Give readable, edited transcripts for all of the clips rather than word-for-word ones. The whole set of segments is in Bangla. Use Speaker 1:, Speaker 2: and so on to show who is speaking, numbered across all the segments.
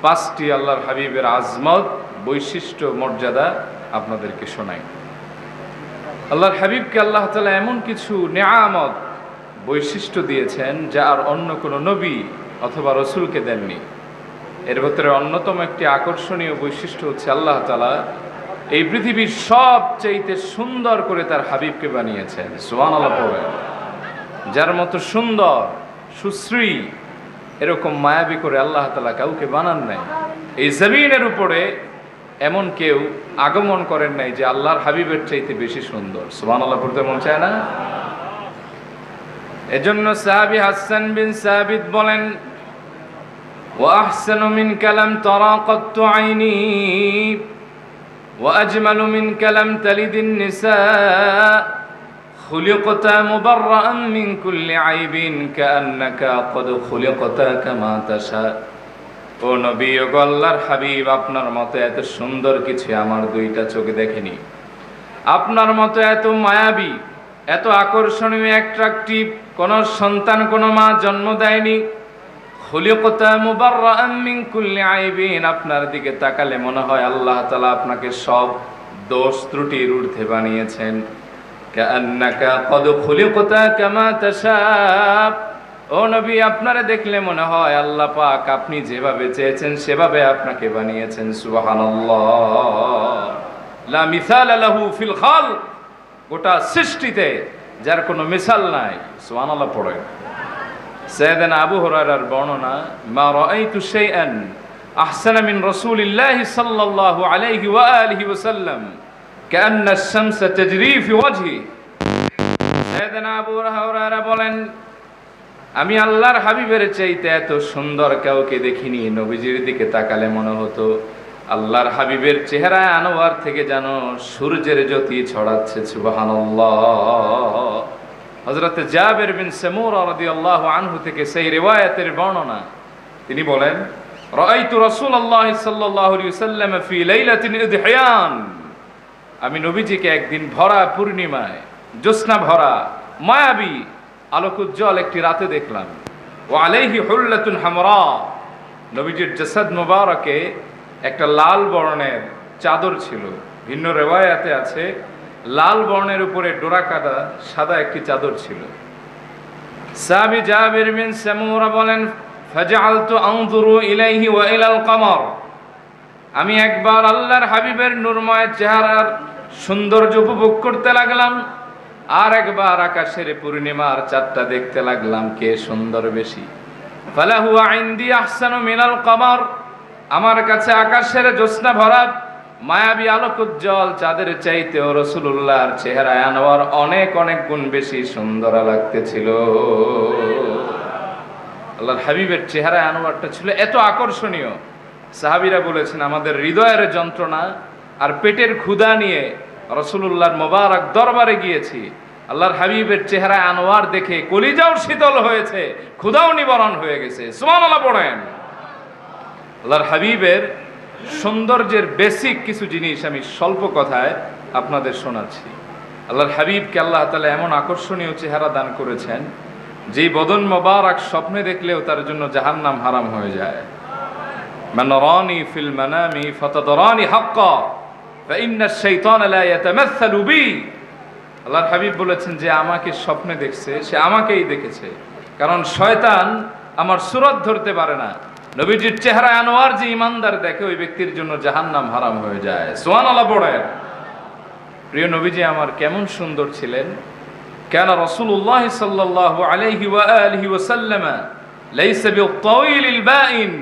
Speaker 1: 5টি আল্লাহর হাবিবের আজমত, বৈশিষ্ট্য, মর্যাদা আপনাদেরকে শোনাই। আল্লাহর হাবিবকে আল্লাহ তাআলা এমন কিছু নেয়ামত, বৈশিষ্ট্য দিয়েছেন যা আর অন্য কোনো নবী অথবা রসুলকে দেননি। এর ভেতরে অন্যতম একটি আকর্ষণীয় বৈশিষ্ট্য হচ্ছে আল্লাহ তাআলা এই পৃথিবীর সবচেয়ে সুন্দর করে তার হাবিবকে বানিয়েছেন। সুবহানাল্লাহ পড়েন। যার মতো সুন্দর, সুশ্রী, এরকম মায়াবী করে আল্লাহ তাআলা কাউকে বানান নাই। এই জমিনের উপরে এমন কেউ আগমন করেন নাই যে আল্লাহর হাবিবের চাইতে বেশি সুন্দর। সুবহানাল্লাহ পড়তে মন চায় না? এজন্য সাহাবী হাসান বিন সাবিত বলেন, ওয়া আহসানু মিনকা লাম তারা কাত্তু আইনি ওয়া আজমালু মিনকা লাম তালিদিন নিসা খুলিকতা মুবাররাআন মিন কুল্লি আইবিন কাআন্নাকা ক্বাদ খুলিকতা কামা তাশা। ও নবী, ও আল্লাহর হাবিব, আপনার মতো এত সুন্দর কিছু আমার দুইটা চোখ দেখেনি। আপনার মতো এত মায়াবী, এত আকর্ষণীয়, অ্যাট্রাকটিভ কোন সন্তান কোন মা জন্ম দেয়নি। খুলিকতা মুবাররাআন মিন কুল্লি আইবিন, আপনার দিকে তাকালে মনে হয় আল্লাহ তাআলা আপনাকে সব দোষ ত্রুটির ঊর্ধ্বে বানিয়েছেন। কাআন্নাকা ক্বাদ খুলিকতা কামা তাশা। ও নবী, আপনারে দেখলে মনে হয় আল্লাহ পাক আপনি যেভাবে চেয়েছেন সেভাবে আপনাকে বানিয়েছেন। সুবহানাল্লাহ। লা মিসালা লাহু ফিল খালক, গোটা সৃষ্টিতে যার কোনো মিসাল নাই। সুবহানাল্লাহ পড়ে। সাইয়েদনা আবু হুরায়রার বর্ণনা, মা রাআইতু শাইআন আহসানা মিন রাসূলিল্লাহি সাল্লাল্লাহু আলাইহি ওয়া আলিহি ওয়াসাল্লাম কাআন্না আশ-শামসা তাজরি ফি ওয়াজহি। সাইয়েদনা আবু হুরায়রা বলেন, আমি আল্লাহর হাবিবের চাইতে এত সুন্দর কাউকে দেখিনি। নবীজির দিকে তাকালে মনে হতো আল্লাহর হাবিবের চেহারা আনোয়ার থেকে যেন সূর্যের জ্যোতি ছড়াচ্ছে। সুবহানাল্লাহ। হযরত জাবির বিন সামূরা রাদিয়াল্লাহু আনহু থেকে সেই রিওয়ায়াতের বর্ণনা, তিনি বলেন, রাআইতু রাসূলুল্লাহ সাল্লাল্লাহু আলাইহি ওয়াসাল্লাম ফি লাইলাতিন ইদহিয়ান। আমি নবীজিকে একদিন ভরা পূর্ণিমায়, জ্যোৎস্না ভরা, মায়াবী, আলোকোজ্জ্বল একটি রাতে দেখলাম। ওয়া আলাইহি হুল্লাতুন হামরা, নবীজির জাসাদ মুবারকে একটা লাল বর্ণের চাদর ছিল। ভিন্ন রিওয়ায়াতে আছে লাল বর্ণের উপরে ডোরা কাটা সাদা একটি চাদর ছিল। সাহাবী জাবির বিন সামূরা বলেন, ফাজআলতু আনজুরু ইলাইহি ওয়া ইলাল কমর। আমি একবার আল্লাহর হাবিবের নূরময় চেহারার সৌন্দর্য উপভোগ করতে লাগলাম, আর একবার আকাশের পূর্ণিমার চাঁদটা দেখতে লাগলাম, কে সুন্দর বেশি। ফালাহু ইনদি আহসানু মিনাল কমর, আমার কাছে আকাশের জ্যোৎস্না ভরা মায়াবী আলোকোজ্জ্বল চাঁদের চাইতেও রাসূলুল্লাহর চেহারা আনোয়ার অনেক অনেক গুণ বেশি সুন্দর লাগতেছিল। আল্লাহর হাবিবের চেহারা আনোয়ারটা ছিল এত আকর্ষণীয়, সাহাবীরা বলেছেন আমাদের হৃদয়ের যন্ত্রণা আর পেটের ক্ষুধা নিয়ে রাসূলুল্লাহর মোবারক দরবারে গিয়েছি। আল্লাহর হাবিবের চেহারা আনোয়ার দেখে কলিজাও শীতল হয়েছে, ক্ষুধাও নিবারণ হয়ে গেছে। সুবহানাল্লাহ পড়েন। আল্লাহর হাবিবের সৌন্দর্যের বেসিক কিছু জিনিস আমি স্বল্প কথায় আপনাদের শোনাচ্ছি। আল্লাহর হাবিবকে আল্লাহ তাআলা এমন আকর্ষণীয় চেহারা দান করেছেন, যে বদন মোবারক স্বপ্নে দেখলেও তার জন্য জাহান্নাম হারাম হয়ে যায়। মান রানি ফিল মানামি ফাতাদরানি হাক্কা ফাইন্না আশ-শাইতানা লা ইয়াতামাসসালু বি। আল্লাহর হাবিব বলেছেন, যে আমাকে স্বপ্নে দেখছে সে আমাকেই দেখেছে, কারণ শয়তান আমার সুরত ধরতে পারে না। নবীজির চেহারা আনোয়ার যে ইমানদার দেখে, ওই ব্যক্তির জন্য জাহান্নাম হারাম হয়ে যায়। সুবহানাল্লাহ পড়েন। প্রিয় নবীজি আমার কেমন সুন্দর ছিলেন। কানা রাসূলুল্লাহ সাল্লাল্লাহু আলাইহি ওয়া আলিহি ওয়াসাল্লাম লাইসা বিত-তাওয়িলিল বাইন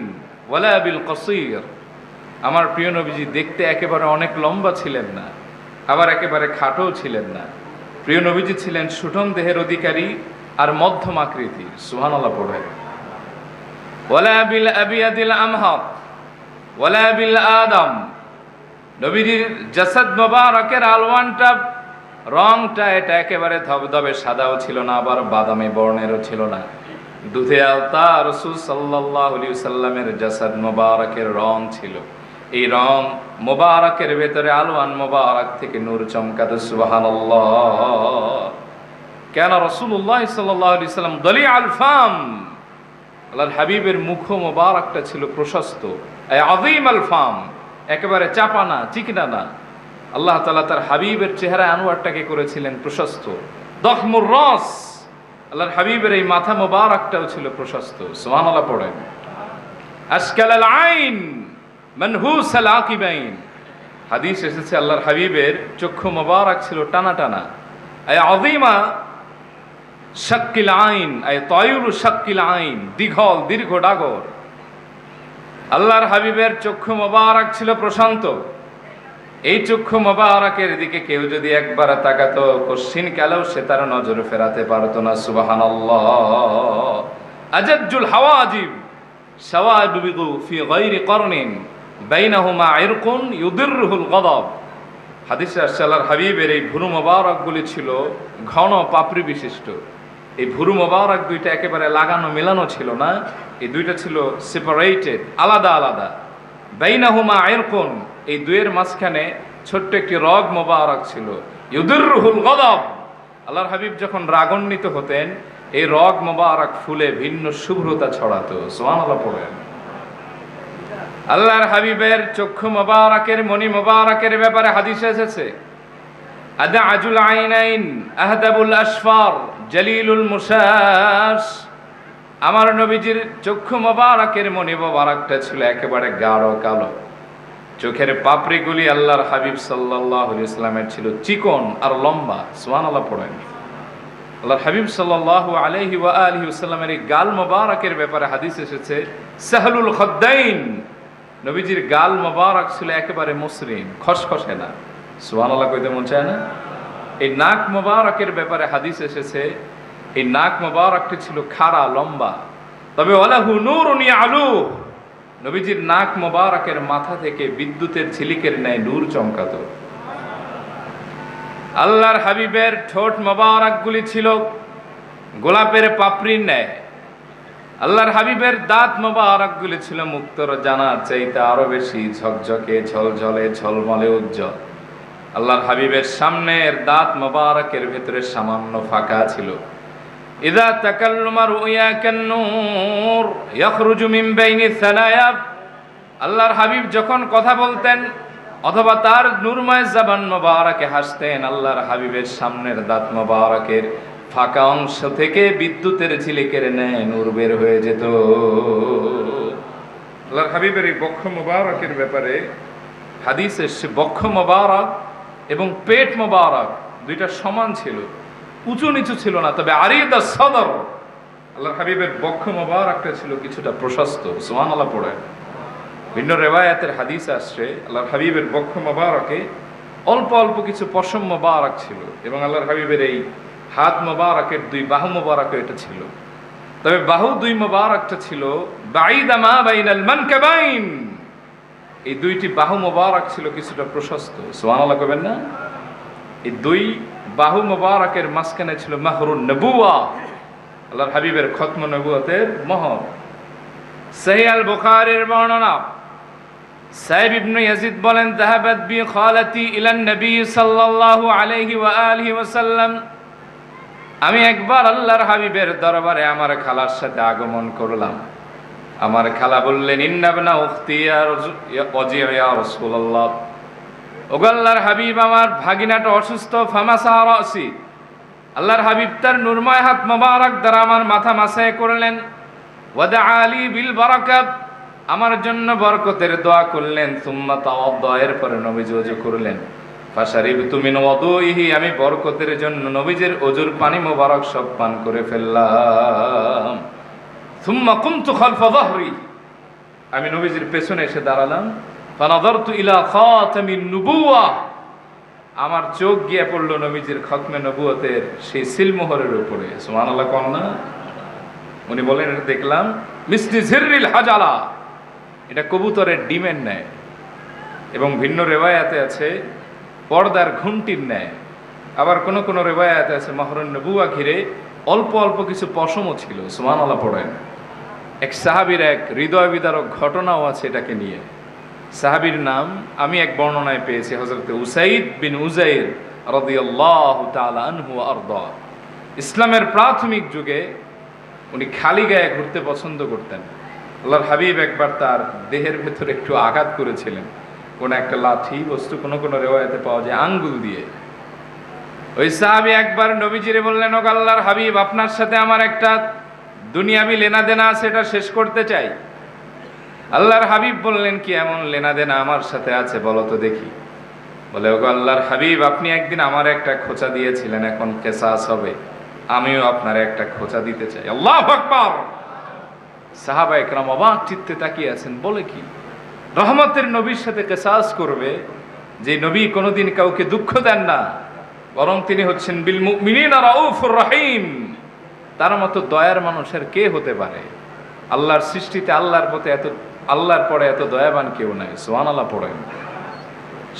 Speaker 1: ওয়ালা বিল কসীর। আমার প্রিয় নবীজি দেখতে একেবারে অনেক লম্বা ছিলেন না, আবার একেবারে খাটো ছিলেন না। প্রিয় নবীজি ছিলেন সুঠম দেহের অধিকারী আর মধ্যম আকৃতির। সুবহানাল্লাহ পড়েন। ওয়ালা বিল আবিয়াদিল আমহাদ ওয়ালা বিল আদম। নবীজির জাসাদ মোবারকের আলওয়ানটা, রংটা, এটা একেবারে ধবধবে সাদাও ছিল না, আবার বাদামি বর্ণেরও ছিল না। দুধে আলতা রাসূল সাল্লাল্লাহু আলাইহি ওয়াসাল্লামের জাসাদ মোবারকের রং ছিল। এই রং মোবারকের ভেতরে আলওয়ান মোবারক থেকে নূর চমকাতো। সুবহানাল্লাহ। কেন রাসূলুল্লাহ সাল্লাল্লাহু আলাইহি ওয়াসাল্লাম দলিআল ফাম, আল্লাহর হাবিবের মুখ মোবারকটা ছিল প্রশস্ত, আযীম আল ফাম, একেবারে চাপা না, চিকনা না। আল্লাহ তাআলা তার হাবিবের চেহারা আনোয়ারটাকে করেছিলেন প্রশস্ত। দখমুর রাস, আল্লাহর হাবিবের এই মাথা মোবারকটাও ছিল প্রশস্ত। সুবহানাল্লাহ পড়েন। আশকাল আল আইন মানহুস আল আকিবাইন, হাদিস এসেছে আল্লাহর হাবিবের চক্ষু মোবারক ছিল টানা টানা। আযীমা শাক্কিল আইন, তায়ুলু শাক্কিল আইন, দীঘল দীর্ঘ ডাগর। আল্লাহর হাবিবের চক্ষু মোবারক ছিল প্রশান্ত। এই চক্ষু মোবারকের দিকে কেউ যদি একবার তাকাতো, কশিন কালেও সে তার নজর ফেরাতে পারতো না। সুবহানাল্লাহ। আজাজ্জুল হাওয়াজিব শাওয়াবিগু ফি গায়রি করনিন বাইনাহুমা ইরকুন ইউদিররুহুল গাদাব। হাদিসে আসছে আল্লাহর হাবিবের এই ভুরু মোবারকগুলি ছিল ঘন পাপড়ি বিশিষ্ট। এই ভুরু মোবারক দুইটা একেবারে লাগানো মেলানো ছিল না, এই দুইটা ছিল সেপারেটেড, আলাদা আলাদা। বাইনাহুমা ইরকুন, এই দুয়ের মাঝখানে ছোট্ট একটি রগ মোবারক ছিল। ইউদিররুহুল গাদাব, আল্লাহর হাবিব যখন রাগান্বিত হতেন এই রগ মোবারক ফুলে ভিন্ন শুভ্রতা ছড়াতো। সুবহানাল্লাহ পড়েন। আল্লাহর হাবিবের চক্ষু মোবারকের মণি মোবারকের ব্যাপারে হাদিসে এসেছে, আদাজুল আইনাইন আহদাবুল আসফার জলিলুল মুশাশ। আমার নবীজির চক্ষু মোবারকের মণি মোবারকটা ছিল একেবারে গাঢ় কালো। চোখের পাপড়িগুলি আল্লাহর হাবিব সাল্লাল্লাহু আলাইহি ওয়াসাল্লামের ছিল চিকন আর লম্বা। সুবহানাল্লাহ পড়েন। আল্লাহর হাবিব সাল্লাল্লাহু আলাইহি ওয়া আলিহি ওয়াসাল্লামের এই গাল মোবারকের ব্যাপারে হাদিস এসেছে, সাহলুল খাদ্দাইন, নবীজির গাল মোবারক ছিল একেবারে মসৃণ, খসখসে না। সুবহানাল্লাহ কইতে মন চায় না? এই নাক মোবারকের ব্যাপারে হাদিস এসেছে, এই নাক মোবারকটি ছিল খাড়া লম্বা। তবে ওয়ালাহু নূরুন ইয়ালু, নবীজির নাক মোবারকের মাথা থেকে বিদ্যুতের ঝিলিকের ন্যায় নূর চমকাতো। আল্লাহর হাবিবের ঠোঁট মোবারকগুলি ছিল গোলাপের পাপড়ির ন্যায়। আল্লাহর হাবিবের দাঁত মোবারকগুলি ছিল মুক্তর জানার চাইতে আরো বেশি ঝকঝকে, ঝলঝলে, ঝলমলে উজ্জ্বল। আল্লাহর হাবিবের সামনের দাঁত মোবারকের ভেতরে সামান্য ফাঁকা ছিল। ইযা তাকাল্লামা রুয়া কান-নূর ইয়াখরুজু মিন বাইনি সানায়া, আল্লাহর হাবিব যখন কথা বলতেন অথবা তার নূরময় জবান মোবারকে হাসতেন, আল্লাহর হাবিবের সামনের দাঁত মোবারকের ফাঁকা অংশ থেকে বিদ্যুতের ঝিলিকের ন্যায় নূর বের হয়ে যেত। আল্লাহর হাবিবের এই বক্ষ মোবারকের ব্যাপারে হাদিস এসেছে, বক্ষ মোবারক এবং পেট মোবারক দুইটা সমান ছিল, উঁচু নিচু ছিল না। তবে আরিদা সদর, আল্লাহর হাবিবের বক্ষ মোবারকটা ছিল কিছুটা প্রশস্ত। সুবহানাল্লাহ পড়ে। ভিন্ন রেওয়ায়াতের হাদিস আসছে আল্লাহর হাবিবের বক্ষ মোবারকে অল্প অল্প কিছু পশম মোবারক ছিল, এবং আল্লাহর হাবিবের এই হাত মোবারকের দুই বাহু মোবারক এটা ছিল। তবে বাহু দুই মোবারকটা ছিল বাঈদা মা বাইনাল মানকাবাইন, এই দুইটি বাহু মোবারক ছিল কিছুটা প্রশস্ত। সুবহানাল্লাহ কইবেন না? এই দুই বাহু মোবারকের মাঝখানে ছিল মাহরুন নবুয়া, আল্লাহর হাবিবের খতম নবুয়তের মোহর। সহিহ আল বুখারীর বর্ণনা, সাইব ইবনে ইয়াজিদ বলেন, যাহাবাত বি খালাতি ইলান নবী সাল্লাল্লাহু আলাইহি ওয়া আলিহি ওয়াসাল্লাম, আমি একবার আল্লাহর হাবিবের দরবারে আমার খালার সাথে আগমন করলাম। আমার খালা বললেন, ইন্নাবনা উখতি ইয়া রাসূলুল্লাহ, ওগো আল্লাহর হাবিব, আমার ভাগিনাটা অসুস্থ। ফামাসা রাসি, আল্লাহর হাবিব তার নূরময় হাত মোবারক দ্বারা আমার মাথা মাসায় করলেন। ওয়াদা আলী বিল বারাকাত, আমার জন্য বরকতের দোয়া করলেন। সুম্মা তাওয়াদ্দা, এরপরে নবীজি ওযু করলেন। ফাশারিবতু মিন ওয়াদুইহি, আমি বরকতের জন্য নবীজির ওযুর পানি মোবারক সব পান করে ফেললাম। সুম্মা কুমতু খালফা যাহরি, আমি নবীজির পেছনে এসে দাঁড়ালাম। ফানাযারতু ইলা খাতামিন নুবুওয়া, আমার চোখ গিয়ে পড়ল নবীজির খতমে নবুয়তের সেই সিলমোহরের উপরে। সুবহানাল্লাহ কোন না? উনি বলেন, এটা দেখলাম মিসলি জিররিল হাজালা, এটা কবুতরের ডিমের ন্যায়, এবং ভিন্ন রেওয়ায়াতে আছে পর্দার ঘুমটির ন্যায়। আবার কোন কোন রেওয়ায়াতে আছে মাহরুন নবুয়া ঘিরে অল্প অল্প কিছু পশমও ছিল। সুবহানাল্লাহ পড়েন। এক সাহাবীর এক হৃদয় বিদারক ঘটনাও আছে এটাকে নিয়ে। সাহাবীর নাম আমি এক বর্ণনায় পেয়েছি হযরত উসাইদ বিন উজাইর রাদিয়াল্লাহু তাআলা আনহু ওয়া আরদা। ইসলামের প্রাথমিক যুগে উনি খালি গায়ে ঘুরতে পছন্দ করতেন। আল্লাহর হাবিব একবার তার দেহের ভেতরে একটু আঘাত করেছিলেন, কোন একটা লাঠি বস্তু, কোন কোন রেওয়ায়েতে পাওয়া যায় আঙ্গুল দিয়ে। ওই সাহাবী একবার নবীজিরে বললেন, ও আল্লাহর হাবিব, আপনার সাথে আমার একটা দুনিয়াবি লেনাদেনা আছে, এটা শেষ করতে চাই। আল্লাহর হাবিব বললেন, কি এমন লেনাদেনা আমার সাথে আছে বলো তো দেখি। বলে, ও আল্লাহর হাবিব, আপনি একদিন আমার একটা খোঁচা দিয়েছিলেন, এখন কিসাস হবে, আমিও আপনার একটা খোঁচা দিতে চাই। আল্লাহু আকবার। সাহাবা একরাম অবাক চিত্তে তাকিয়ে আছেন, বলে কি রহমতের নবীর সাথে কিসাস করবে, যে নবী কোনোদিন কাউকে দুঃখ দেন না, বরং তিনি হচ্ছেন বিল মুমিনিনা রাউফুর রহিম। তার মতো দয়ার মানুষের কে হতে পারে? আল্লাহর সৃষ্টিতে আল্লাহর পরে এত দয়াবান কেউ নাই। সুবহানাল্লাহ পড়েন।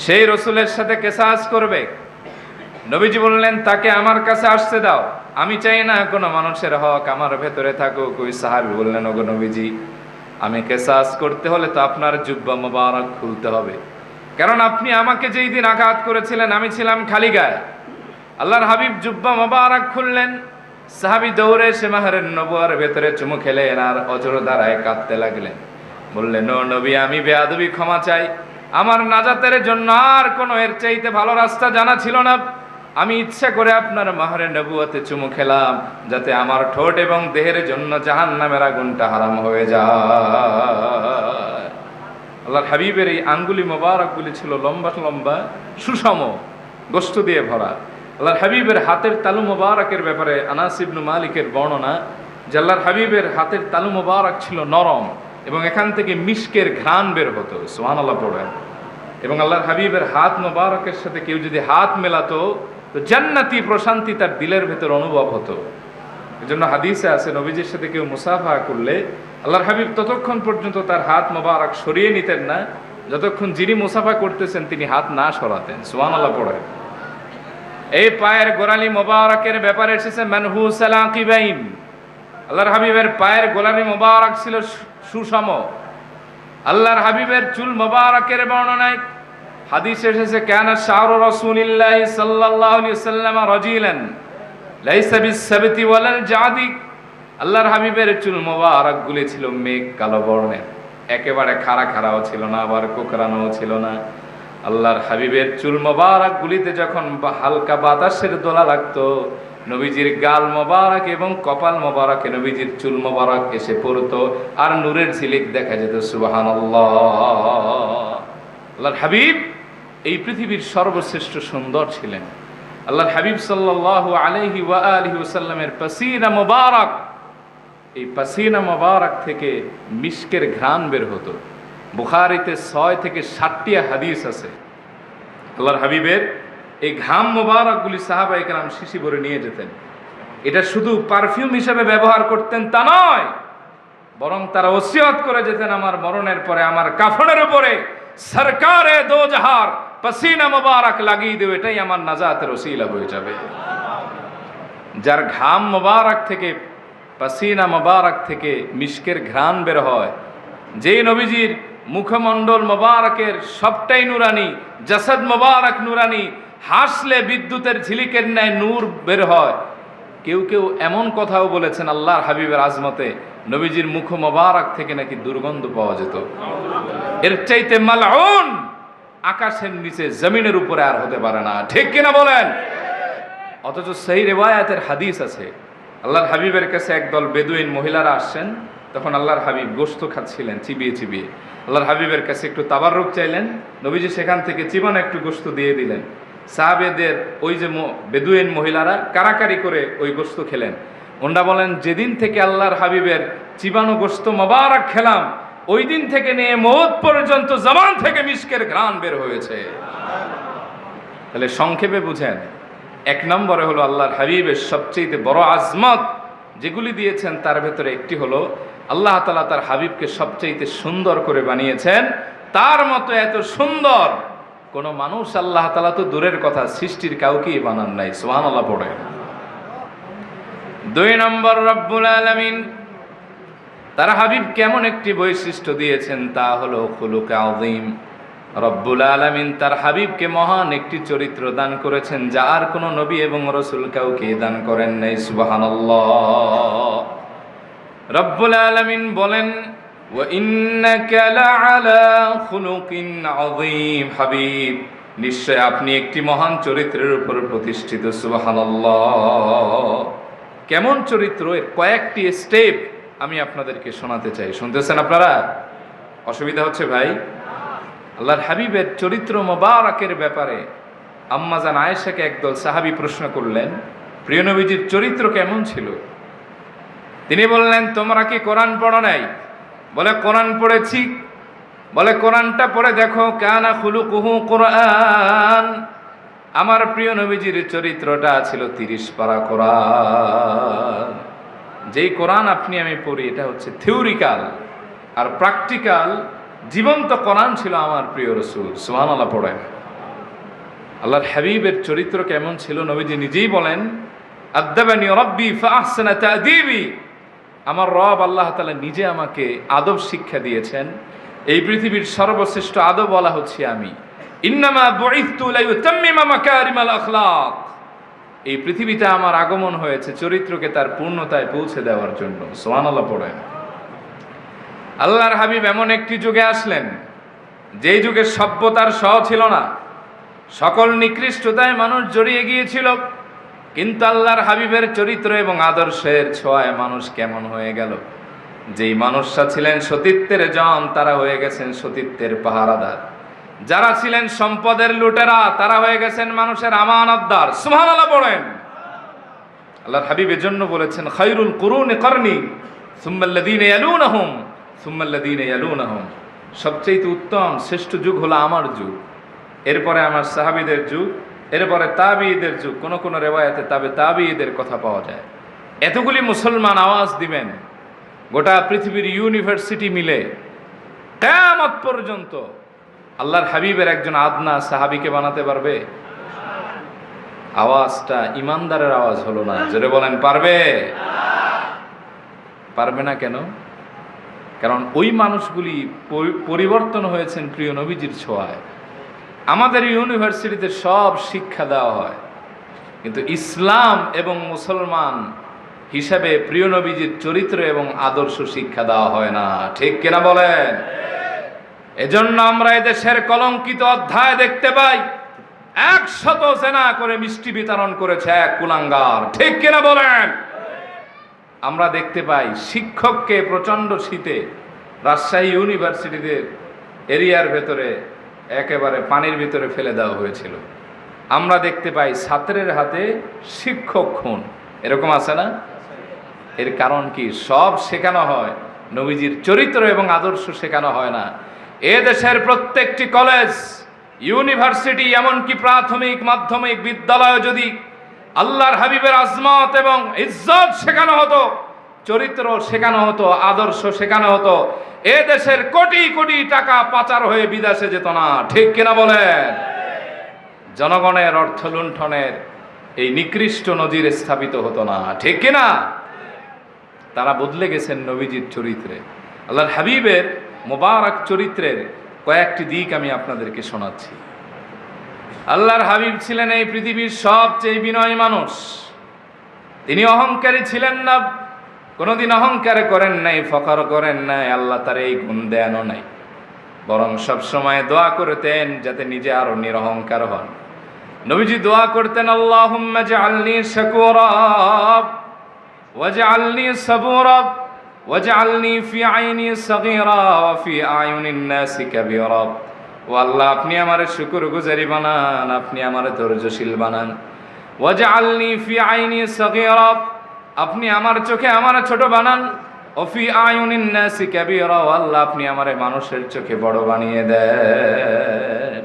Speaker 1: সেই রসুলের সাথে কিসাস করবে। নবীজি বললেন, তাকে আমার কাছে আসতে দাও, আমি চাই না কোনো মানুষের হক আমার ভেতরে থাকুক। ওই সাহাবী বললেন, ওগো নবীজি, আমি কিসাস করতে হলে তো আপনার জুব্বা মোবারক খুলতে হবে, কারণ আপনি আমাকে যেই দিন আঘাত করেছিলেন আমি ছিলাম খালি গায়ে। আল্লাহর হাবিব জুব্বা মোবারক খুললেন। সাহাবী দৌড়ে এসে মাহরের নবুয়ার ভেতরে চুমু খেলেন আর অজর ধারায় কাঁদতে লাগলেন। বললেন, ও নবী, আমি বেয়াদবি ক্ষমা চাই, আমার নাজাতের জন্য আর কোনো এর চাইতে ভালো রাস্তা জানা ছিল না। আমি ইচ্ছা করে আপনার মাহরে নবুয়াতে চুমু খেলাম, যাতে আমার ঠোঁট এবং দেহের জন্য জাহান্নামের আগুনটা হারাম হয়ে যায়। আল্লাহর হাবিবের এই আঙ্গুলি মোবারকগুলি ছিল লম্বা লম্বা, সুষম, গোশত দিয়ে ভরা। আল্লাহর হাবিবের হাতের তালু মোবারকের ব্যাপারে আনাস ইবনে মালিকের বর্ণনা, যে আল্লাহর হাবিবের হাতের তালু মোবারক ছিল নরম এবং এখান থেকে মিশকের ঘ্রাণ বের হতো। সুবহানাল্লাহ পড়েন। এবং আল্লাহর হাবিবের হাত মোবারকের সাথে কেউ যদি হাত মেলাতো তো জান্নাতি প্রশান্তি তার দিলের ভেতর অনুভব হতো। এজন্য হাদিসে আছে, নবীজির সাথে কেউ মুসাফা করলে আল্লাহর হাবিব ততক্ষণ পর্যন্ত তার হাত মোবারক সরিয়ে নিতেন না যতক্ষণ যিনি মুসাফা করতেছেন তিনি হাত না সরাতেন। সুবহানাল্লাহ পড়েন। এই পায়ের গোড়ালি মোবারকের ব্যাপারে এসেছে মানহুসাল আকিবাইন। আল্লাহর হাবিবের পায়ের গোড়ালি মোবারক ছিল সুষম। আল্লাহর হাবিবের চুল মোবারকের বর্ণনায় হাদিসে এসেছে, কানা শাওরু রাসূলিল্লাহি সাল্লাল্লাহু আলাইহি ওয়াসাল্লাম রাজিলান লাইসা বিসসাবতি ওয়ালাল জাদি। আল্লাহর হাবিবের চুল মোবারকগুলি ছিল মেঘ কালো বর্ণের, একেবারে খাড়া খাড়াও ছিল না, আবার কোকড়ানোও ছিল না। আল্লাহর হাবিবের চুল মোবারকগুলিতে যখন হালকা বাতাসের দোলা লাগতো, নবীজির গাল মোবারক এবং কপাল মোবারকে নবীজির চুল মোবারক এসে পড়তো আর নূরের ঝিলিক দেখা যেত। সুবহানাল্লাহ। আল্লাহর হাবিব এই পৃথিবীর সর্বশ্রেষ্ঠ সুন্দর ছিলেন। আল্লাহর হাবিব সাল্লাল্লাহু আলাইহি ওয়া আলিহি ওয়াসাল্লামের পাসিনা মোবারক, এই পাসিনা মোবারক থেকে মিশকের ঘ্রাণ বের হতো। বুখারীতে 6 থেকে 7টি হাদিস আছে। আল্লাহর হাবিবের এই ঘাম মোবারকগুলি সাহাবায়ে কেরাম শিশি ভরে নিয়ে যেতেন। এটা শুধু পারফিউম হিসেবে ব্যবহার করতেন তা নয়, বরং তারা ওসিয়ত করে যেতেন, আমার মরণের পরে আমার কাফনের উপরে সরকারে দো জাহার পাসিনা মোবারক লাগিয়ে দেবে, এটাই আমার নাজাতের ওসিলা হয়ে যাবে। যার ঘাম মোবারক থেকে, পাসিনা মোবারক থেকে মিশকের ঘ্রাণ বের হয়, যেই নবীজির মুখমণ্ডল মোবারকের সবটাই নুরানি, জাসাদ মোবারক নুরানি, হাসলে বিদ্যুতের ঝিলিকের ন্যায় নূর বের হয়। কেউ কেউ এমন কথাও বলেছেন আল্লাহর হাবিবের আজমতে, নবীজির মুখ মোবারক থেকে নাকি দুর্গন্ধ পাওয়া যেত। এর চাইতে মালউন আকাশের নিচে জমিনের উপরে আর হতে পারে না, ঠিক কিনা বলেন? অথচ সেই রিওয়ায়াতের হাদিস আছে, আল্লাহর হাবিবের কাছে একদল বেদুইন মহিলারা আসছেন, তখন আল্লাহর হাবিব গোশত খাচ্ছিলেন চিবিয়ে চিবিয়ে। আল্লাহর হাবিবের কাছে একটু তাবাররুক চাইলেন, নবীজি সেখান থেকে চিবানো একটু গোশত দিয়ে দিলেন। সাহাবেদের ওই যে বেদুইন মহিলারা কারাকারি করে ওই গোশত খেলেন। ওনারা বলেন, যেদিন থেকে আল্লাহর হাবিবের চিবানো গোশত মোবারক খেলাম, ওই দিন থেকে নিয়ে মওত পর্যন্ত জবান থেকে মিশকের ঘ্রাণ বের হয়েছে। তাহলে সংক্ষেপে বুঝেন, 1 নম্বরে হলো আল্লাহর হাবিবের সবচেয়ে বড় আজমত যেগুলি দিয়েছেন তার ভেতরে একটি হলো আল্লাহ তাআলা তার হাবিবকে সবচেয়ে সুন্দর করে বানিয়েছেন। তার মতো এত সুন্দর কোন মানুষ আল্লাহ তাআলা তো দূরের কথা, সৃষ্টির কাউকেই বানান নাই। সুবহানাল্লাহ পড়ে। 2 নম্বর, রব্বুল আলামিন তার হাবিব কেমন একটি বৈশিষ্ট্য দিয়েছেন, তা হলো খুলুক আযীম। রব্বুল আলামিন তার হাবিবকে মহান একটি চরিত্র দান করেছেন, যা আর কোনো নবী এবং রাসূল কাউকে দান করেন নাই। সুবহানাল্লাহ। রব্বুল আলামিন বলেন, ওয়া ইন্নাকা লাআলা খুলুকিন আযীম হাবিব, নিশ্চয় আপনি একটি মহান চরিত্রের উপর প্রতিষ্ঠিত। সুবহানাল্লাহ। কেমন চরিত্র, এর কয়েকটি স্টেপ আমি আপনাদেরকে শোনাতে চাই। শুনতেছেন আপনারা? অসুবিধা হচ্ছে ভাই? আল্লাহর হাবিবের চরিত্র মোবারকের ব্যাপারে আম্মাজান আয়েশাকে একদল সাহাবী প্রশ্ন করলেন, প্রিয় নবীজির চরিত্র কেমন ছিল? তিনি বললেন, তোমরা কি কোরআন পড়ো নাই? বলে, কোরআন পড়েছি। বলে, কোরআনটা পড়ে দেখো। কানা খুলুকুহু কোরআন, আমার প্রিয় নবীজির চরিত্রটা ছিল 30 পারা কোরআন। যেই কোরআন আপনি আমি পড়ি এটা হচ্ছে থিওরিক্যাল, আর প্র্যাকটিক্যাল জীবন্ত কোরআন ছিল আমার প্রিয় রাসূল। সুবহানাল্লাহ পড়েন। আল্লাহর হাবিবের চরিত্র কেমন ছিল নবীজি নিজেই বলেন, আদাবানি রাব্বি ফাআহসানা তা'দীবি, আমার রব আল্লাহ তাআলা নিজে আমাকে আদব শিক্ষা দিয়েছেন। এই পৃথিবীর সর্বশ্রেষ্ঠ আদব বলা হচ্ছে আমি। ইন্নামা বুইসতু লিউতাম্মিমা মাকারিমাল আখলাক, এই পৃথিবীতে আমার আগমন হয়েছে চরিত্রকে তার পূর্ণতায় পৌঁছে দেওয়ার জন্য। সুবহানাল্লাহ পড়েন। আল্লাহর হাবিব এমন একটি যুগে আসলেন যেই যুগে সভ্যতার স ছিল না, সকল নিকৃষ্টতায় মানুষ জড়িয়ে গিয়েছিল। কিন্তু আল্লাহর হাবিবের চরিত্র এবং আদর্শের ছোঁয়ায় মানুষ কেমন হয়ে গেল। যেই মানুষরা ছিলেন সতীত্বের জন, তারা হয়ে গেছেন সতীত্বের পাহারাদার। যারা ছিলেন সম্পদের লুটেরা, তারা হয়ে গেছেন মানুষের আমানতদার। সুবহানাল্লাহ পড়েন। আল্লাহর হাবিব এজন্য বলেছেন, খায়রুল কুরুনি করনি সুম্মাল্লাযীনা ইয়ালুনাহুম সুম্মাল্লাযীনা ইয়ালুনাহুম, সবচেয়ে উত্তম শ্রেষ্ঠ যুগ হলো আমার যুগ, এরপরে আমার সাহাবীদের যুগ, এরপরে তাবিঈদের যুগ। কোন কোন রিওয়ায়াতে তাবিঈদের কথা পাওয়া যায়। এতগুলি মুসলমান আওয়াজ দিবেন, গোটা পৃথিবীর ইউনিভার্সিটি মিলে কিয়ামত পর্যন্ত আল্লাহর হাবিবের একজন আদনা সাহাবীকে বানাতে পারবে? আওয়াজটা ইমানদারের আওয়াজ হলো না। জোরে বলেন, পারবে? পারবে না কেন? কারণ ওই মানুষগুলি পরিবর্তন হয়েছেন প্রিয় নবীজির ছোঁয়ায়। আমাদের ইউনিভার্সিটিতে সব শিক্ষা দেওয়া হয়, কিন্তু ইসলাম এবং মুসলমান হিসাবে প্রিয় নবীজির চরিত্র এবং আদর্শ শিক্ষা দেওয়া হয় না। ঠিক কিনা বলেন? এজন্য আমরা এদেশের কলঙ্কিত অধ্যায় দেখতে পাই, 100 জেনা করে মিষ্টি বিতরণ করেছে এক কুলাঙ্গার। ঠিক কিনা বলেন? আমরা দেখতে পাই শিক্ষককে প্রচন্ড শীতে রাজশাহী ইউনিভার্সিটিতে এরিয়ার ভেতরে একেবারে পানির ভিতরে ফেলে দেওয়া হয়েছিল। আমরা দেখতে পাই ছাত্রের হাতে শিক্ষক খুন। এরকম আছে না? এর কারণ কি? সব শেখানো হয়, নবীজির চরিত্র এবং আদর্শ শেখানো হয় না। এ দেশের প্রত্যেকটি কলেজ, ইউনিভার্সিটি, এমনকি প্রাথমিক মাধ্যমিক বিদ্যালয় যদি আল্লাহর হাবিবের আজমত এবং ইজ্জত শেখানো হতো, চরিত্র শেখানো হতো, আদর্শ শেখানো হতো, এ দেশের কোটি কোটি টাকা পাচার হয়ে বিদেশে যেত না। ঠিক কিনা বলেন? জনগণের অর্থ লুণ্ঠনের এই নিকৃষ্ট নজির স্থাপিত হতো না। ঠিক কিনা? তারা বদলে গেছেন নবীজির চরিত্রে। আল্লাহর হাবিবের মোবারক চরিত্রের কয়েকটি দিক আমি আপনাদেরকে শোনাচ্ছি। আল্লাহর হাবিব ছিলেন এই পৃথিবীর সবচেয়ে বিনয়ী মানুষ। তিনি অহংকারী ছিলেন না, কোনোদিন অহংকার করেন নাই, ফখর করেন নাই। আল্লাহ তার এই গুণ দেনও নাই, বরং সবসময় দোয়া করতেন যাতে নিজে আরো নিরহংকার হন। নবীজি দোয়া করতেন, আল্লাহুম্মা জাআলনি শাকুরা ওয়াজআলনি সাবুরা ওয়াজআলনি ফি আইনি সাগীরা ওয়া ফি আয়ুনিন নাসি কাবীরা। ও আল্লাহ, আপনি আমারে শুকরগুজারি বানান, আপনি আমারে ধৈর্যশীল বানান। ওয়াজআলনি ফি আইনি সাগীরা, আপনি আমার চোখে আমারে ছোট বানান। ও ফি আয়ুনিন নাসি কাবীরা, ও আল্লাহ, আপনি আমারে মানুষের চোখে বড় বানিয়ে দেন।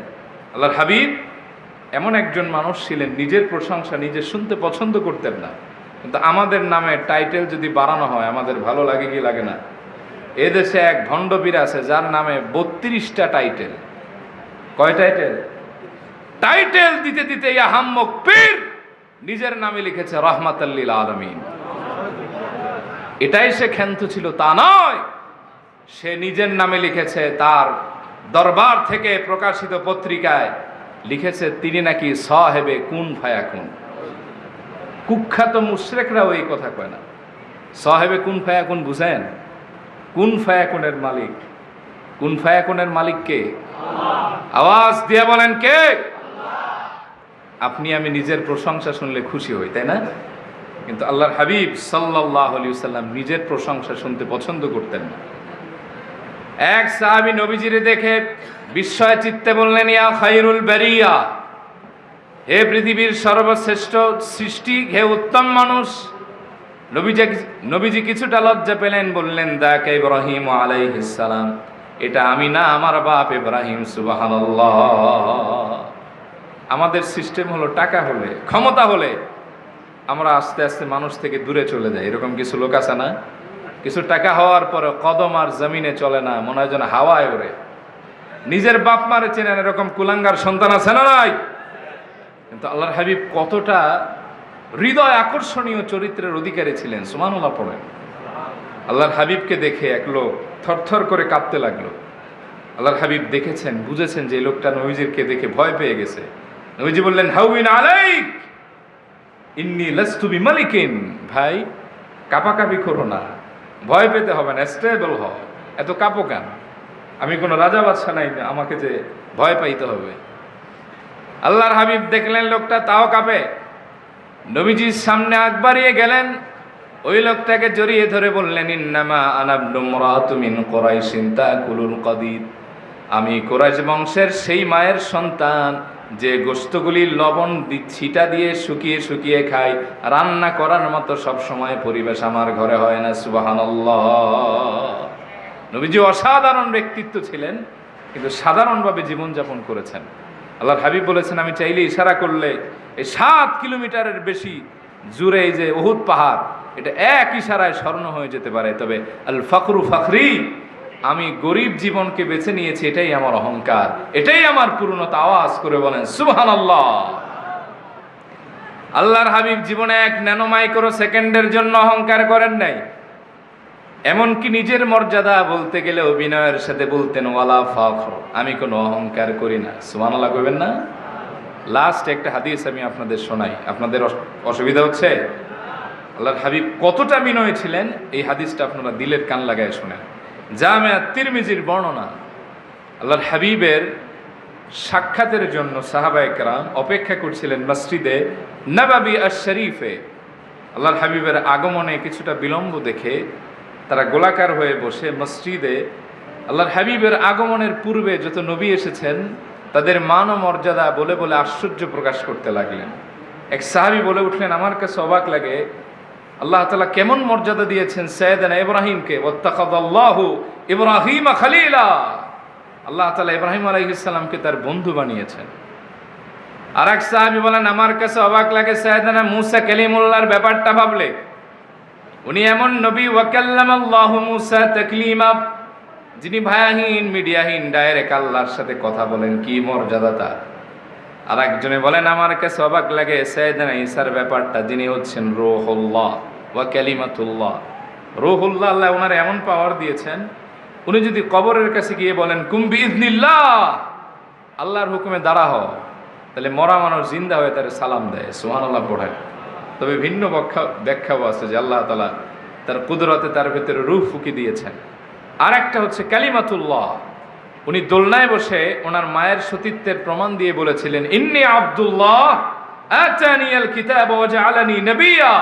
Speaker 1: আল্লাহর হাবিব এমন একজন মানুষ ছিলেন, নিজের প্রশংসা নিজে শুনতে পছন্দ করতেন না, কিন্তু আমাদের নামে টাইটেল যদি বাড়ানো হয় আমাদের ভালো লাগে কি লাগে না? এদেশে এক ভণ্ডপীর আছে যার নামে 32টা টাইটেল। কয় টাইটেল? টাইটেল দিতে দিতে ইয়া হাম্মক পীর নিজের নামে লিখেছে রাহমাতাল লিল আলামিন। এটাই সে ক্ষান্ত ছিল তা নয়, সে নিজের নামে লিখেছে, তার দরবার থেকে প্রকাশিত পত্রিকায় লিখেছে তিনি নাকি সাহেবে কুন ফায়াকুন। কুখ্যাত মুশরিকরাও এই কথা কয় না। সাহেবে কুন ফায়াকুন বুঝেন? কুন ফায়াকুনের মালিক, কুন ফায়াকুনের মালিক কে? আওয়াজ দিয়ে বলেন কে? আপনি আমি নিজের প্রশংসা শুনলে খুশি হই, তাই না? কিন্তু আল্লাহর হাবিব সাল্লাল্লাহু আলাইহি ওয়াসাল্লাম নিজের প্রশংসা শুনতে পছন্দ করতেন না। এক সাহাবী নবীজিরে দেখে বিস্ময় চিত্তে বললেন, ইয়া খায়রুল বারিয়া, হে পৃথিবীর সর্বশ্রেষ্ঠ সৃষ্টি, হে উত্তম মানুষ। নবীজি কিছুটা লজ্জা পেলেন, বললেন, দাকা ইব্রাহিম আলাইহিস সালাম, এটা আমি না, আমার বাপ ইব্রাহিম। সুবহানাল্লাহ। আমাদের সিস্টেম হলো টাকা হলে, ক্ষমতা হলে আমরা আস্তে আস্তে মানুষ থেকে দূরে চলে যাই। এরকম কিছু লোক আছে না? কিছু টাকা হওয়ার পরে কদম আর জমিনে চলে না, মনে হয় যেন হাওয়ায় ওড়ে। নিজের বাপ মারে চেনেন এরকম কুলাঙ্গার সন্তান আছে না নাই? কিন্তু আল্লাহর হাবিব কতটা হৃদয় আকর্ষণীয় চরিত্রের অধিকারী ছিলেন। সুবহানাল্লাহ পড়েন। আল্লাহর হাবিবকে দেখে এক লোক থরথর করে কাঁপতে লাগলো। আল্লাহর হাবিব দেখেছেন, বুঝেছেন যে এই লোকটা নবীজিকে দেখে ভয় পেয়ে গেছে। নবীজি বললেন, হাউইন আলাইক ইন্নী লাস্তু বিমালিকিন। ভাই, কাঁপাকাঁপি করো না, ভয় পেতে হবে না, স্টেবল হও। এত কাঁপো কেন? আমি কোনো রাজা বাদশা নাই আমাকে যে ভয় পাইতে হবে। আল্লাহর হাবিব দেখলেন লোকটা তাও কাঁপে। নবীজির সামনে আগ বাড়িয়ে গেলেন, ওই লোকটাকে জড়িয়ে ধরে বললেন, ইন্নামা আনা ইবনু ইমরাতুম মিন কুরাইশিন তাকুলুল কদিদ। আমি কুরাইশ বংশের সেই মায়ের সন্তান যে গোশতগুলি লবণ ছিটা দিয়ে শুকিয়ে শুকিয়ে খায়। রান্না করার মতো সব সময় পরিবেশ আমার ঘরে হয় না। সুবহানাল্লাহ। নবীজি অসাধারণ ব্যক্তিত্ব ছিলেন, কিন্তু সাধারণভাবে জীবনযাপন করেছেন। আল্লাহর হাবিব বলেছেন, আমি চাইলে ইশারা করলে এই 7 কিলোমিটারের বেশি জুড়ে এই যে উহুদ পাহাড়, এটা এক ইশারায় স্বর্ণ হয়ে যেতে পারে। তবে আল ফখরু ফখরি, আমি গরিব জীবনকে বেছে নিয়েছি, এটাই আমার অহংকার, এটাই আমার পূর্ণতা। আওয়াজ করে বলেন সুবহানাল্লাহ। আল্লাহর হাবিব জীবনে 1 ন্যানোমাইক্রো সেকেন্ডের জন্য অহংকার করেন নাই। এমনকি নিজের মর্যাদা বলতে গেলেও বিনয়ের সাথে বলতেন, ওয়ালা ফখর, আমি কোনো অহংকার করি না। সুবহানাল্লাহ কইবেন না? লাস্ট একটা হাদিস আমি আপনাদের শোনাই, আপনাদের অসুবিধা হচ্ছে? আল্লাহর হাবিব কতটা বিনয় ছিলেন, এই হাদিসটা আপনারা দিলের কান লাগায় শুনেন। জামিয়া তিরমিজির বর্ণনা। আল্লাহর হাবিবের সাক্ষাতের জন্য সাহাবায়ে কেরাম অপেক্ষা করছিলেন মসজিদে নববী আশ-শরীফে। আল্লাহর হাবিবের আগমনে কিছুটা বিলম্ব দেখে তারা গোলাকার হয়ে বসে মসজিদে আল্লাহর হাবিবের আগমনের পূর্বে যত নবী এসেছেন তাদের মান ও মর্যাদা বলে বলে আশ্চর্য প্রকাশ করতে লাগলেন। এক সাহাবী বলে উঠলেন, আমার কাছে অবাক লাগে আল্লাহ তাআলা কেমন মর্যাদা দিয়েছেন সাইয়েদনা ইব্রাহিমকে। ওয়াত্তাখাযাল্লাহু ইব্রাহিমা খলিলা, আল্লাহ তাআলা ইব্রাহিম আলাইহিস সালামকে তার বন্ধু বানিয়েছেন। আর এক সাহাবী বলেন, আমার কাছে অবাক লাগে সাইয়েদনা মূসা কালিমুল্লাহর ব্যাপারটা ভাবলে। উনি এমন নবী, ওয়া কাল্লামাল্লাহু মূসা তাকলিমা, যিনি ভায়াহীন মিডিয়াহীন ডাইরেক্ট আল্লাহর সাথে কথা বলেন, কি মর্যাদা তার। আর একজনে বলেন, আমার কাছে অবাক লাগে সাইয়েদনা ঈসার ব্যাপারটা, যিনি হচ্ছেন রূহুল্লাহ ওয়া কালিমাতুল্লাহ। রূহুল্লাহ, আল্লাহ ওনার এমন পাওয়ার দিয়েছেন, উনি যদি কবরের কাছে গিয়ে বলেন কুম বিইذনিল্লাহ, আল্লাহর হুকুমে দাঁড়া হও, তাহলে মরা মানুষ জিন্দা হয়ে তার সালাম দেয়। সুবহানাল্লাহ পড়ে। তবে ভিন্ন ব্যাখ্যাও আছে যে আল্লাহ তাআলা তার কুদরতে তার ভিতরে রূহ ফুঁকি দিয়েছেন। আর একটা হচ্ছে কালিমাতুল্লাহ, উনি দোলনায় বসে ওনার মায়ের সতীত্বের প্রমাণ দিয়ে বলেছিলেন, ইন্নী আব্দুল্লাহ আতানিয়াল কিতাব ওয়া জাআলানি নবিয়্যা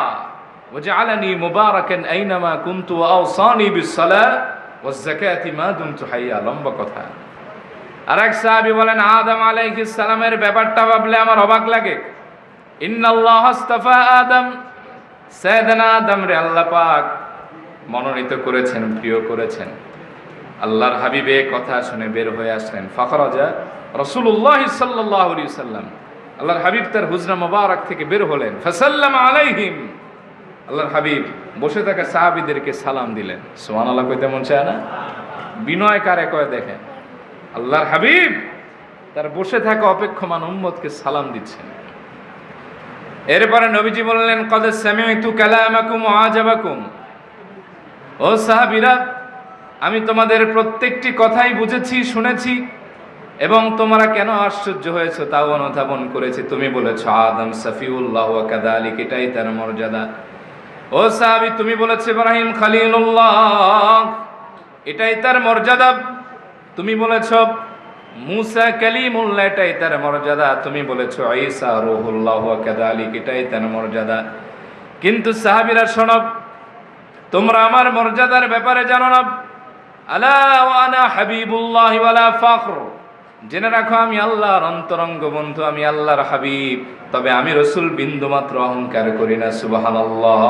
Speaker 1: ওয়া জাআলানি মুবারাকান আইনামা কুনতু ওয়া আওসানি বিস-সালাহ ওয়াজ যাকাতি মা দুমতু হাইয়া। লম্বা কথা। আর এক সাহাবী বলেন, আদম আলাইহিস সালামের ব্যাপারটা ভাবলে আমার অবাক লাগে। ইন্নাল্লাহ আস্তাফা আদম, সাইয়েদনা আদম রে আল্লাহ পাক মনোনীত করেছেন, প্রিয় করেছেন। আল্লাহর হাবিবে কথা শুনে বের হয়ে আসলেন। ফাখরাজা রাসূলুল্লাহ সাল্লাল্লাহু আলাইহি ওয়াসাল্লাম, আল্লাহর হাবিব তার হুজরা মোবারক থেকে বের হলেন। ফাসাল্লামা আলাইহিম, আল্লাহর হাবিব বসে থাকা সাহাবীদেরকে সালাম দিলেন। সুবহানাল্লাহ কইতে মন চায় না? বিনয় কারে কয় দেখেন। আল্লাহর হাবিব তার বসে থাকা অপেক্ষমান উম্মতকে সালাম দিচ্ছেন। এরপরে নবীজি বললেন, ক্বাদ সামি'তু কালামাকুম ওয়া আজাবাকুম, ও সাহাবীরা, আমি তোমাদের প্রত্যেকটি কথাই বুঝেছি, শুনেছি, এবং তোমরা কেন আশ্চর্য হয়েছো তাও অনুধাবন করেছি। তুমি বলেছো আদম সফিউল্লাহ ওয়া কাযালিক, এটাই তার মর্যাদা। ও সাহাবী, তুমি বলেছো ইব্রাহিম খলিলুল্লাহ, এটাই তার মর্যাদা। তুমি বলেছো মুসা কালিমুল্লাহ, এটাই তার মর্যাদা। তুমি বলেছো ঈসা রূহুল্লাহ ওয়া কাযালিক, এটাই তার মর্যাদা। কিন্তু সাহাবীরা শোনো, তোমরা আমার মর্যাদার ব্যাপারে জানো না। আলা ওয়া আনা হাবিবুল্লাহি ওয়ালা ফাখর, জেনে রাখো আমি আল্লাহর অন্তরঙ্গ বন্ধু, আমি আল্লাহর হাবিব, তবে আমি রাসূল বিন্দুমাত্র অহংকার করি না। সুবহানাল্লাহ।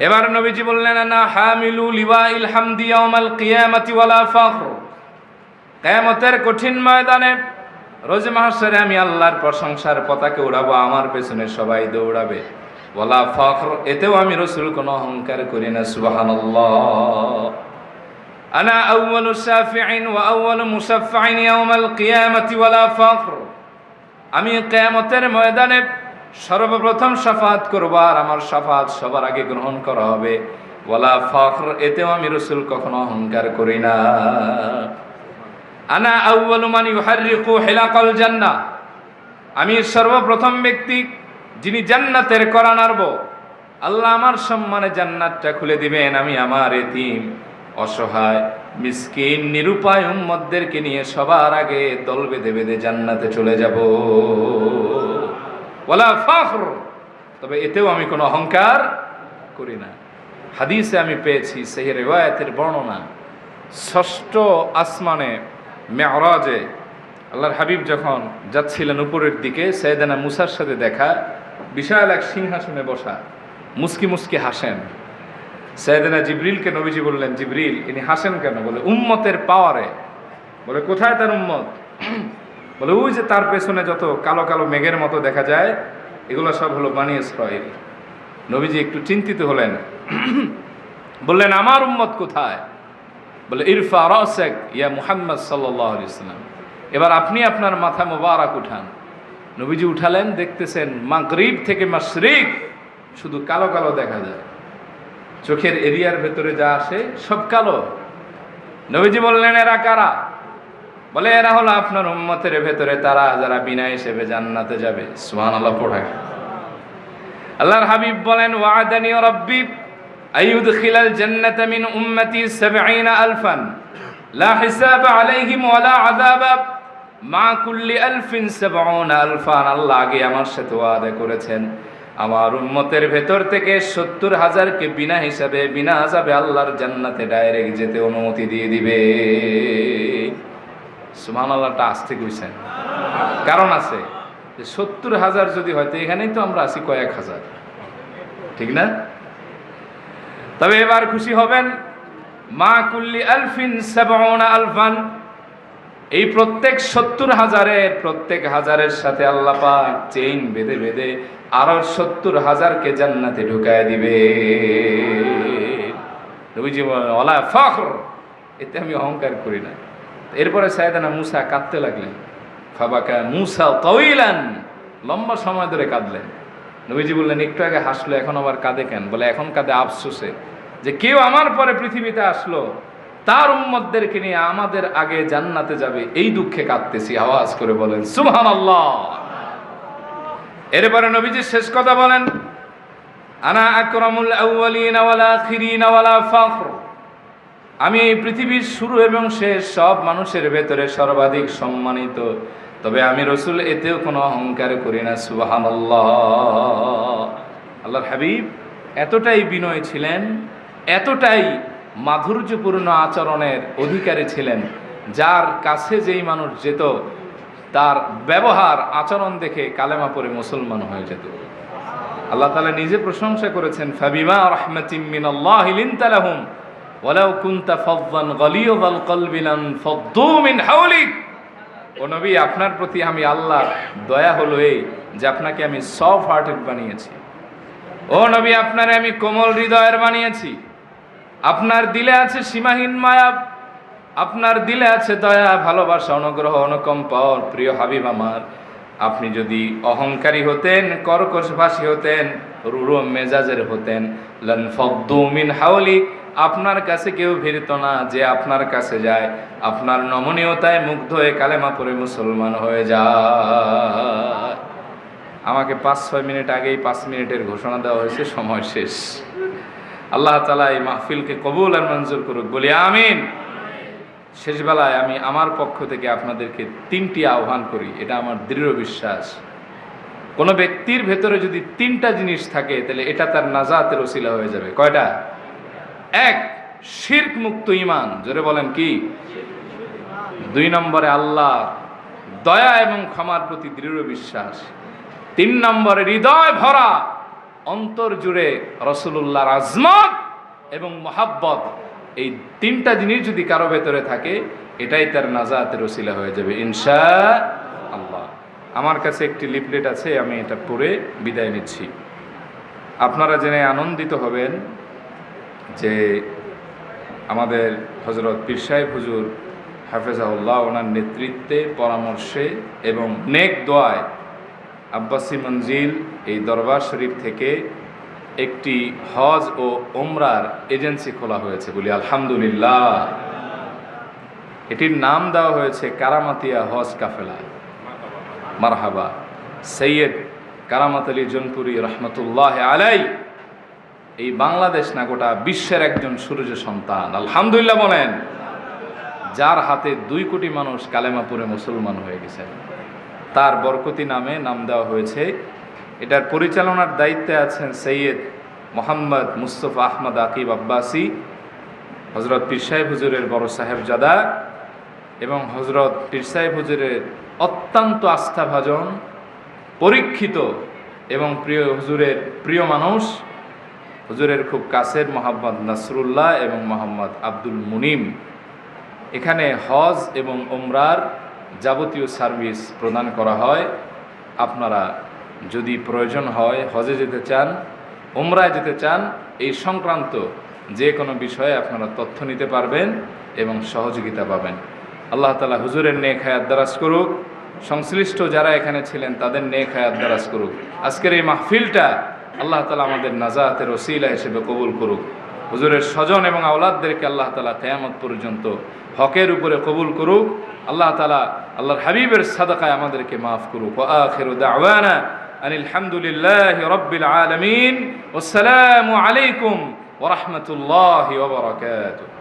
Speaker 1: এবার নবীজি বললেন, না হামিলু লিওয়াইল হামদি ইয়াউমাল কিয়ামাতি ওয়ালা ফাখর, কিয়ামতের কঠিন ময়দানে রোজ মাহশরে আমি আল্লাহর প্রশংসার পতাকা উড়াবো, আমার পেছনে সবাই দৌড়াবে। ওয়ালা ফাখর, এতেও আমি রাসূল কোনো অহংকার করি না। সুবহানাল্লাহ। আনা আউয়ালু শাফিঈন ওয়া আউয়ালু মুশাফফাইন ইয়াউমাল কিয়ামাতি ওয়ালা ফাখর, আমি কিয়ামতের ময়দানে সর্বপ্রথম শাফাআত করব, আর আমার শাফাআত সবার আগে গ্রহণ করা হবে। ওয়ালা ফাখর, এতেও আমি রাসূল কখনো অহংকার করি না। আনা আউয়ালু মান ইউহাররিকু হিলাকাল জান্নাহ, আমি সর্বপ্রথম ব্যক্তি যিনি জান্নাতের কড়া নাড়ব। আল্লাহ আমার সম্মানে জান্নাতটা খুলে দিবেন, আমি আমার এতিম, অসহায়, মিসকিন, নিরুপায় উম্মতদেরকে নিয়ে সবার আগে দল বেঁধে বেঁধে জান্নাতে চলে যাব। ওয়ালা ফাখর, তবে এতেও আমি কোনো অহংকার করি না। হাদিসে আমি পেয়েছি, সেই রিওয়ায়াতের বর্ণনা, ষষ্ঠ আসমানে মেরাজে আল্লাহর হাবিব যখন যাচ্ছিলেন উপরের দিকে, সাইয়েদনা মুসার সাথে দেখা, বিশাল এক সিংহাসনে বসা, মুস্কি মুস্কি হাসেন। সাইয়েদনা জিবরিলকে নবীজি বললেন, জিবরিল, ইনি হাসেন কেন? বলে উম্মতের পাওয়ারে। বলে কোথায় তার উম্মত? বলে ওই যে তার পেছনে যত কালো কালো মেঘের মতো দেখা যায়, এগুলো সব হলো বনী ইসরাঈল। নবীজি একটু চিন্তিত হলেন, বললেন আমার উম্মত কোথায়? বলে ইরফা রাসাক ইয়া মুহাম্মদ সাল্লাল্লাহু আলাইহি ওয়াসাল্লাম, এবার আপনি আপনার মাথা মোবারক উঠান। নবীজি উঠালেন, দেখতেছেন মাগরিব থেকে মাশরিক শুধু কালো কালো দেখা যায়, চোখের এরিয়ার ভেতরে যা আসে সব কালো। নবীজি বললেন, এরা কারা? বলে এরা হলো আপনার উম্মতের ভেতরে তারা যারা বিনা হিসেবে জান্নাতে যাবে। সুবহানাল্লাহ পড়ায়। আল্লাহর হাবিব বলেন, ওয়াদানি রাব্বি আইয়ুদখিলাল জান্নাতা মিন উম্মতি ৭০,০০০ লা হিসাবা আলাইহিম ওয়ালা আযাবা মা কুল্লি আলফিন ৭০,০০০। আল্লাহ আগে আমার সাথে ওয়াদা করেছেন, আমার উম্মতের ভেতর থেকে ৭০,০০০কে বিনা হিসাবে বিনা আযাবে আল্লাহর জান্নাতে ডাইরেক্ট যেতে অনুমতি দিয়ে দিবে। সুবহানাল্লাহটা আসতে কইছেন, কারণ আছে যে ৭০,০০০ যদি হয়তো এখানেই তো আমরা আছি কয়েক হাজার, ঠিক না? তবে এবার খুশি হবেন, মা কুল্লি আলফিন ৭০,০০০, এই প্রত্যেক ৭০,০০০-এর প্রত্যেক হাজারের সাথে আল্লাহ পাক চেইন বেঁধে বেঁধে আরো ৭০,০০০কে জান্নাতে ঢুকায় দিবে। নবীজি বলেন, ওয়ালা ফখর, এতে আমি অহংকার করি না। এরপরে সাইয়েদনা মুসা কাঁদতে লাগলেন, ফাবাকা মুসা তাওয়িলান, লম্বা সময় ধরে কাঁদলেন। নবীজি বললেন, একটু আগে হাসলো, এখন আবার কাঁদে কেন? বলে এখন কাঁদে আফসোসে যে কেউ আমার পরে পৃথিবীতে আসলো, তার উম্মতদেরকে নিয়ে আমাদের আগে জান্নাতে যাবে, এই দুঃখে কাঁদতেছি। আওয়াজ করে বলেন সুবহানাল্লাহ। এরপরে নবীজি শেষ কথা বলেন, আনা আকরামুল আউয়ালিন ওয়াল আখিরিন ওয়ালা ফখর, আমি এই পৃথিবীর শুরু এবং শেষ সব মানুষের ভেতরে সর্বাধিক সম্মানিত, তবে আমি রাসূল এতেও কোনো অহংকার করি না। সুবহানাল্লাহ। আল্লাহর হাবিব এতটাই বিনয় ছিলেন, এতটাই মাধুর্যপূর্ণ আচরণের অধিকারী ছিলেন, যার কাছে যেই মানুষ যেত তার ব্যবহার আচরণ দেখে কালেমা পড়ে মুসলমান হয়ে যেত। আল্লাহ তাআলা নিজে প্রশংসা করেছেন, ফাবিমা রাহমাতিম মিনাল্লাহি লিনতা লাহুম ওয়ালাউ কুনতা ফাযযান গালিযাল কলবি লানফাদ্দু মিন হাওলিক। ও নবী, আপনার প্রতি আমি আল্লাহর দয়া হলো এই যে আপনাকে আমি সফট হার্টেড বানিয়েছি। ও নবী, আপনারে আমি কোমল হৃদয়ের বানিয়েছি। আপনার দিলে আছে সীমাহীন মায়া, আপনার দিলে আছে দয়া, ভালোবাসা, অনুগ্রহ, অনুকম্পা। প্রিয় হাবিব আমার, আপনি যদি অহংকারী হতেন, কর্কশভাষী হতেন, রূঢ় মেজাজের হতেন, লানফাদ্দু মিন হাওলিক, আপনার কাছে কেউ ভিড়ত না। যে আপনার কাছে যায় আপনার নমনীয়তায় মুগ্ধ হয়ে কালেমা পড়ে মুসলমান হয়ে যায়। আমাকে 5-6 মিনিট আগেই 5 মিনিটের ঘোষণা দেওয়া হয়েছে, সময় শেষ। আল্লাহ তাআলা এই মাহফিলকে কবুল আর মঞ্জুর করুক, বলি আমিন। শেষবেলায় আমি আমার পক্ষ থেকে আপনাদেরকে 3টি আহ্বান করি, এটা আমার দৃঢ় বিশ্বাস। কোনো ব্যক্তির ভেতরে যদি 3টা জিনিস থাকে তাহলে এটা তার নাজাতের ওসিলা হয়ে যাবে। কয়টা? 1, শিরক মুক্ত ঈমান, জোরে বলেন কি? 2 নম্বরে আল্লাহ দয়া এবং ক্ষমার প্রতি দৃঢ় বিশ্বাস। 3 নম্বরে হৃদয় ভরা অন্তর জুড়ে রাসূলুল্লাহর আজমত এবং মহাব্বত। এই 3টা জিনিস যদি কারো ভেতরে থাকে, এটাই তার নাজাতের ওসিলা হয়ে যাবে ইনশাআল্লাহ। আমার কাছে একটি লিফলেট আছে, আমি এটা পড়ে বিদায় নিচ্ছি। আপনারা জেনে আনন্দিত হবেন যে আমাদের হযরত পীর সাহেব হুজুর হাফেজাহুল্লাহ ওনার নেতৃত্বে, পরামর্শে এবং নেক দোয়ায় আব্বাসী মঞ্জিল এই দরবার শরীফ থেকে একটি হজ ও ওমরার এজেন্সি খোলা হয়েছে, বলি আলহামদুলিল্লাহ। এটির নাম দেওয়া হয়েছে কারামাতিয়া হজ কাফেলা। মারহাবা। সৈয়দ কারামাত আলী জনপুরি রহমতুল্লাহ আলাই এই বাংলাদেশ না গোটা বিশ্বের একজন সূর্য সন্তান, আলহামদুলিল্লাহ বলেন, যার হাতে 2 কোটি মানুষ কালেমা পড়ে মুসলমান হয়ে গেছেন, তার বরকতি নামে নাম দেওয়া হয়েছে। এটার পরিচালনার দায়িত্বে আছেন সৈয়দ মোহাম্মদ মুস্তফা আহমদ আকিব আব্বাসী, হজরত পীর সাহেব হুজুরের বড় সাহেবজাদা এবং হজরত পীর সাহেব হুজুরের অত্যন্ত আস্থাভাজন, পরীক্ষিত এবং প্রিয় হুজুরের প্রিয় মানুষ, হুজুরের খুব কাছের মোহাম্মদ নাসরুল্লাহ এবং মোহাম্মদ আব্দুল মুনিম। এখানে হজ এবং ওমরার যাবতীয় সার্ভিস প্রদান করা হয়। আপনারা যদি প্রয়োজন হয়, হজে যেতে চান, ওমরায় যেতে চান, এই সংক্রান্ত যে কোনো বিষয়ে আপনারা তথ্য নিতে পারবেন এবং সহযোগিতা পাবেন। আল্লাহ তাআলা হুজুরের নেক হায়াত দারাজ করুক, সংশ্লিষ্ট যারা এখানে ছিলেন তাদের নেক হায়াত দারাজ করুক। আজকের এই মাহফিলটা আল্লাহ তাআলা আমাদের নাজাতের ওসিলা হিসেবে কবুল করুক। হুজুরের স্বজন এবং আওলাদদেরকে আল্লাহ তাআলা কিয়ামত পর্যন্ত হকের উপরে কবুল করুক। আল্লাহ তাআলা আল্লাহর হাবিবের সাদাকায় আমাদেরকে মাফ করুক। ওয়া আখিরু দাওয়ানা আনিল হামদুলিল্লাহি রাব্বিল আলামিন। ওয়াসসালামু আলাইকুম ওয়া রাহমাতুল্লাহি ওয়া বারাকাতুহু।